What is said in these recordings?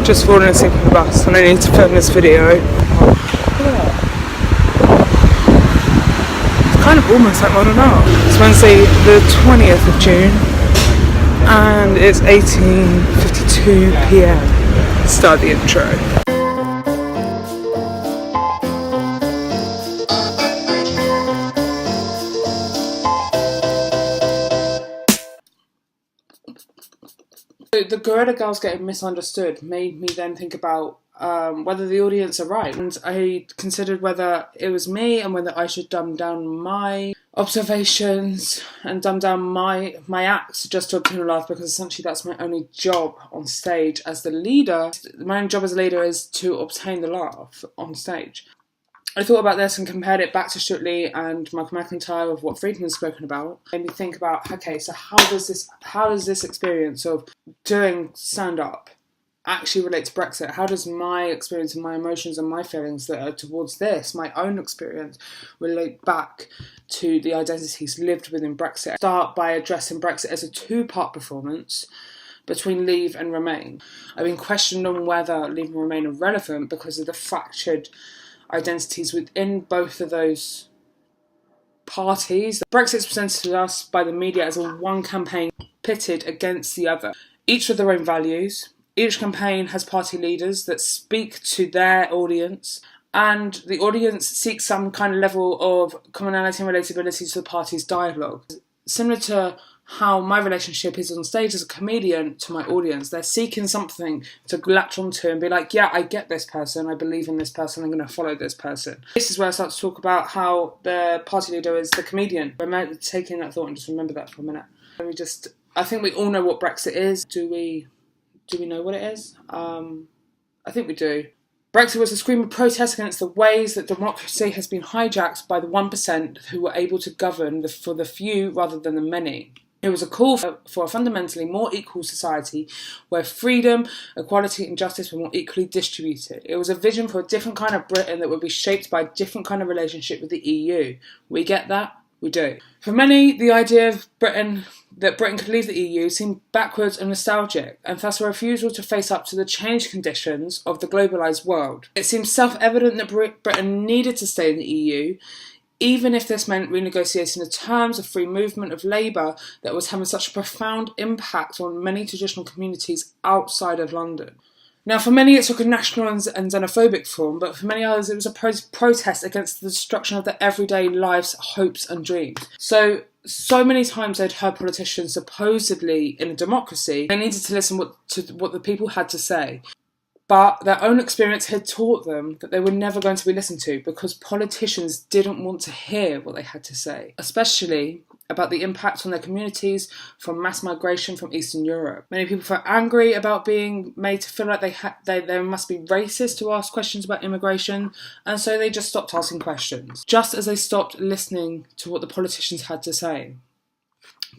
just fallen asleep on the bus and I need to film this video. It's kind of almost like modern art. It's Wednesday the 20th of June and it's 18:52 PM. Start the intro. The Gorilla Girls getting misunderstood made me then think about whether the audience are right, and I considered whether it was me and whether I should dumb down my observations and dumb down my acts just to obtain a laugh, because essentially that's my only job on stage as the leader. My only job as a leader is to obtain the laugh on stage. I thought about this and compared it back to Stuart Lee and Michael McIntyre of what Friedman's spoken about. Made me think about, okay, so how does this experience of doing stand-up actually relate to Brexit? How does my experience and my emotions and my feelings that are towards this, my own experience, relate back to the identities lived within Brexit? Start by addressing Brexit as a two-part performance between Leave and Remain. I've been questioned on whether Leave and Remain are relevant because of the fractured identities within both of those parties. Brexit's presented to us by the media as a one campaign pitted against the other, each with their own values. Each campaign has party leaders that speak to their audience, and the audience seeks some kind of level of commonality and relatability to the party's dialogue. Similar to how my relationship is on stage as a comedian to my audience, they're seeking something to latch onto and be like, yeah, I get this person, I believe in this person, I'm going to follow this person. This is where I start to talk about how the party leader is the comedian. Remember taking that thought and just remember that for a minute. I think we all know what Brexit is. Do we know what it is? I think we do. Brexit was a screaming protest against the ways that democracy has been hijacked by the 1% who were able to govern for the few rather than the many. It was a call for a fundamentally more equal society where freedom, equality and justice were more equally distributed. It was a vision for a different kind of Britain that would be shaped by a different kind of relationship with the EU. We get that? We do. For many, the idea of that Britain could leave the EU seemed backwards and nostalgic, and thus a refusal to face up to the changed conditions of the globalised world. It seemed self-evident that Britain needed to stay in the EU, even if this meant renegotiating the terms of free movement of labour that was having such a profound impact on many traditional communities outside of London. Now, for many, it took a national and xenophobic form, but for many others, it was a protest against the destruction of their everyday lives, hopes and dreams. So many times I'd heard politicians supposedly in a democracy, they needed to listen to what the people had to say. But their own experience had taught them that they were never going to be listened to because politicians didn't want to hear what they had to say, especially about the impact on their communities from mass migration from Eastern Europe. Many people felt angry about being made to feel like they must be racist to ask questions about immigration, and so they just stopped asking questions, just as they stopped listening to what the politicians had to say.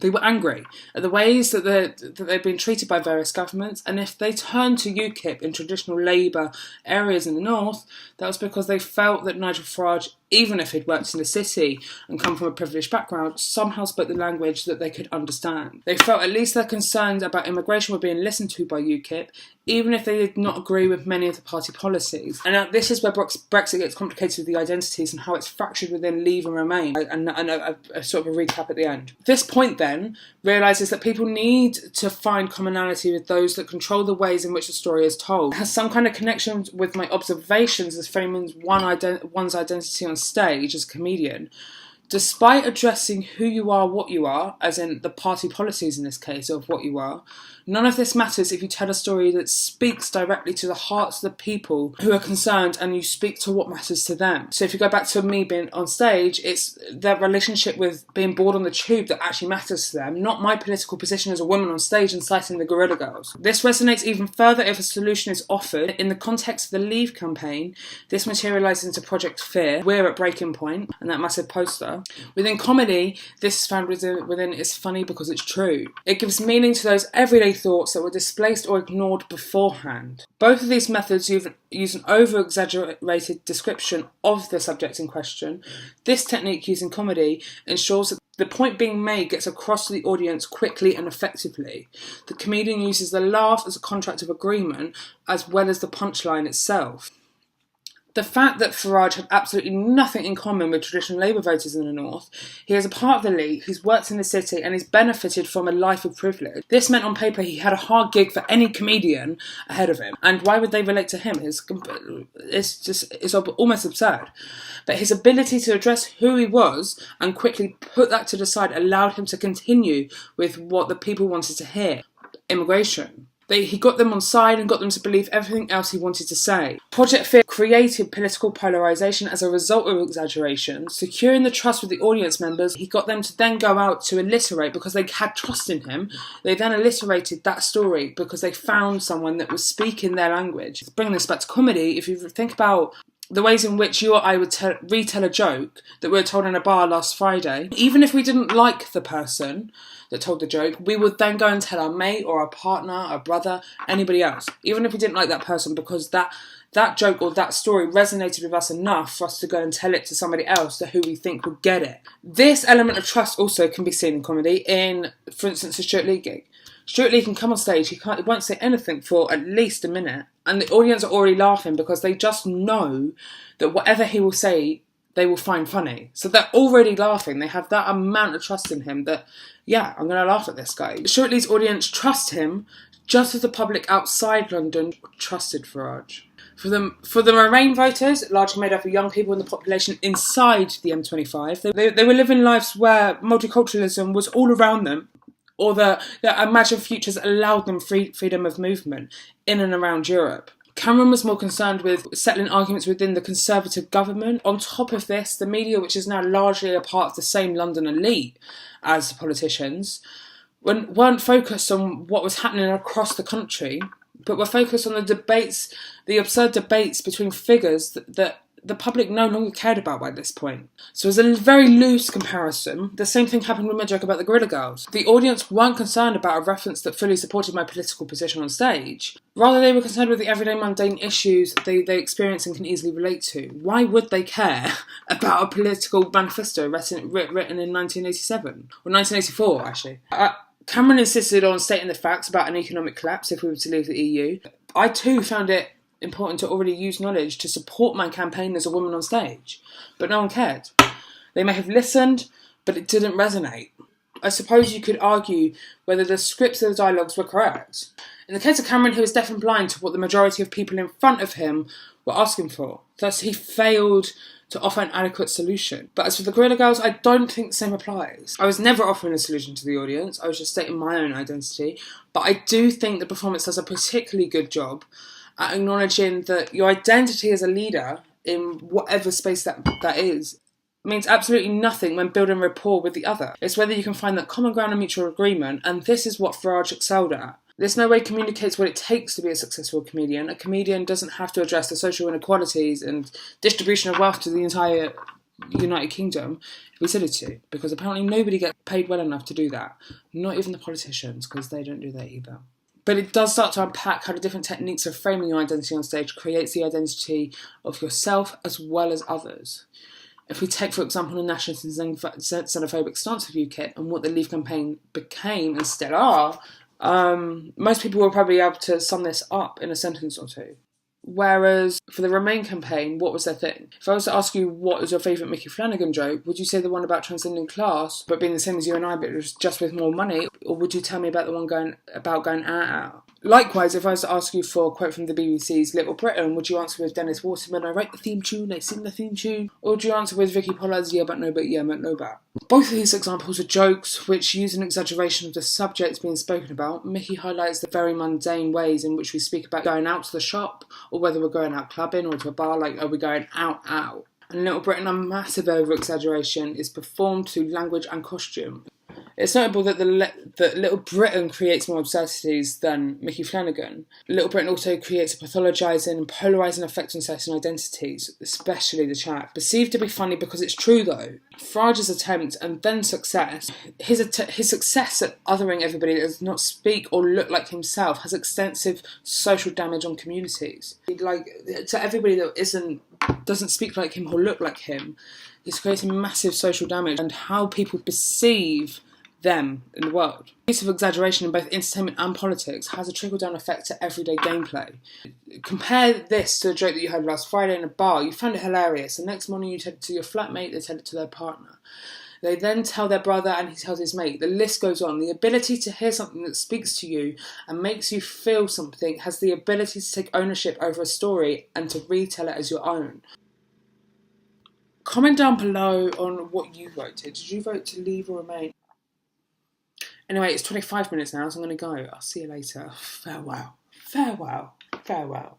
They were angry at the ways that they've been treated by various governments, and if they turned to UKIP in traditional Labour areas in the north, that was because they felt that Nigel Farage, even if he'd worked in the city and come from a privileged background, somehow spoke the language that they could understand. They felt at least their concerns about immigration were being listened to by UKIP, even if they did not agree with many of the party policies. And this is where Brexit gets complicated with the identities and how it's fractured within Leave and Remain, and a sort of a recap at the end. This point then realises that people need to find commonality with those that control the ways in which the story is told. It has some kind of connection with my observations as framing one's identity on stage as a comedian. Despite addressing who you are, what you are, as in the party policies in this case of what you are, none of this matters if you tell a story that speaks directly to the hearts of the people who are concerned and you speak to what matters to them. So if you go back to me being on stage, it's their relationship with being bored on the tube that actually matters to them, not my political position as a woman on stage inciting the Gorilla Girls. This resonates even further if a solution is offered. In the context of the Leave campaign, this materialises into Project Fear, We're at Breaking Point, and that massive poster. humour. Within comedy, this is found within it's funny because it's true. It gives meaning to those everyday thoughts that were displaced or ignored beforehand. Both of these methods use an over-exaggerated description of the subject in question. This technique used in comedy ensures that the point being made gets across to the audience quickly and effectively. The comedian uses the laugh as a contract of agreement as well as the punchline itself. The fact that Farage had absolutely nothing in common with traditional Labour voters in the North, he is a part of the elite, he's worked in the city and he's benefited from a life of privilege. This meant on paper he had a hard gig for any comedian ahead of him. And why would they relate to him? It's almost absurd. But his ability to address who he was and quickly put that to the side allowed him to continue with what the people wanted to hear: immigration. He got them on side and got them to believe everything else he wanted to say. Project Fear created political polarisation as a result of exaggeration. Securing the trust with the audience members, he got them to then go out to alliterate because they had trust in him. They then alliterated that story because they found someone that was speaking their language. Bringing this back to comedy, if you think about the ways in which you or I would retell a joke that we were told in a bar last Friday, even if we didn't like the person that told the joke, we would then go and tell our mate or our partner, our brother, anybody else, even if we didn't like that person, because that joke or that story resonated with us enough for us to go and tell it to somebody else who we think would get it. This element of trust also can be seen in comedy in, for instance, a Stuart Lee gig. Stuart Lee can come on stage, he won't say anything for at least a minute, and the audience are already laughing because they just know that whatever he will say, they will find funny. So they're already laughing. They have that amount of trust in him that, yeah, I'm going to laugh at this guy. Stuart Lee's audience trust him just as the public outside London trusted Farage. For the Remain voters, largely made up of young people in the population inside the M25, they were living lives where multiculturalism was all around them, or their imagined futures allowed them freedom of movement in and around Europe. Cameron was more concerned with settling arguments within the Conservative government. On top of this, the media, which is now largely a part of the same London elite as the politicians, weren't focused on what was happening across the country, but were focused on the debates, the absurd debates between figures that the public no longer cared about by this point. So as a very loose comparison, the same thing happened with my joke about the Gorilla Girls. The audience weren't concerned about a reference that fully supported my political position on stage. Rather, they were concerned with the everyday mundane issues they experience and can easily relate to. Why would they care about a political manifesto written in 1987? Or 1984, actually. Cameron insisted on stating the facts about an economic collapse if we were to leave the EU. I too found it important to already use knowledge to support my campaign as a woman on stage, but no one cared. They may have listened, but it didn't resonate. I suppose you could argue whether the scripts of the dialogues were correct. In the case of Cameron, he was deaf and blind to what the majority of people in front of him were asking for. Thus, he failed to offer an adequate solution. But as for the Gorilla Girls, I don't think the same applies. I was never offering a solution to the audience, I was just stating my own identity, but I do think the performance does a particularly good job at acknowledging that your identity as a leader, in whatever space that is, means absolutely nothing when building rapport with the other. It's whether you can find that common ground and mutual agreement, and this is what Farage excelled at. This no way communicates what it takes to be a successful comedian. A comedian doesn't have to address the social inequalities and distribution of wealth to the entire United Kingdom if we said it to, because apparently nobody gets paid well enough to do that. Not even the politicians, because they don't do that either. But it does start to unpack how the different techniques of framing your identity on stage creates the identity of yourself as well as others. If we take, for example, the nationalist and xenophobic stance of UKIP and what the Leave campaign became and still are, most people will probably be able to sum this up in a sentence or two. Whereas for the Remain campaign, what was their thing? If I was to ask you what was your favourite Mickey Flanagan joke, would you say the one about transcending class, but being the same as you and I, but just with more money? Or would you tell me about the one going out? Likewise, if I was to ask you for a quote from the BBC's Little Britain, would you answer with Dennis Waterman, I write the theme tune, I sing the theme tune? Or would you answer with Vicky Pollard's Yeah But No But Yeah But No But? Both of these examples are jokes which use an exaggeration of the subject being spoken about. Mickey highlights the very mundane ways in which we speak about going out to the shop, or whether we're going out clubbing or to a bar, like are we going out? And Little Britain, a massive over-exaggeration is performed through language and costume. It's notable that that Little Britain creates more absurdities than Mickey Flanagan. Little Britain also creates a pathologising and polarising effect on certain identities, especially the chap. Perceived to be funny because it's true though. Farage's attempt and then success, his success at othering everybody that does not speak or look like himself has extensive social damage on communities. Like, to everybody that doesn't speak like him or look like him, he's creating massive social damage and how people perceive them in the world. The use of exaggeration in both entertainment and politics has a trickle-down effect to everyday gameplay. Compare this to a joke that you heard last Friday in a bar. You found it hilarious. The next morning you tell it to your flatmate, they tell it to their partner. They then tell their brother and he tells his mate. The list goes on. The ability to hear something that speaks to you and makes you feel something has the ability to take ownership over a story and to retell it as your own. Comment down below on what you voted. Did you vote to leave or remain? Anyway, it's 25 minutes now, so I'm going to go. I'll see you later. Farewell. Farewell. Farewell.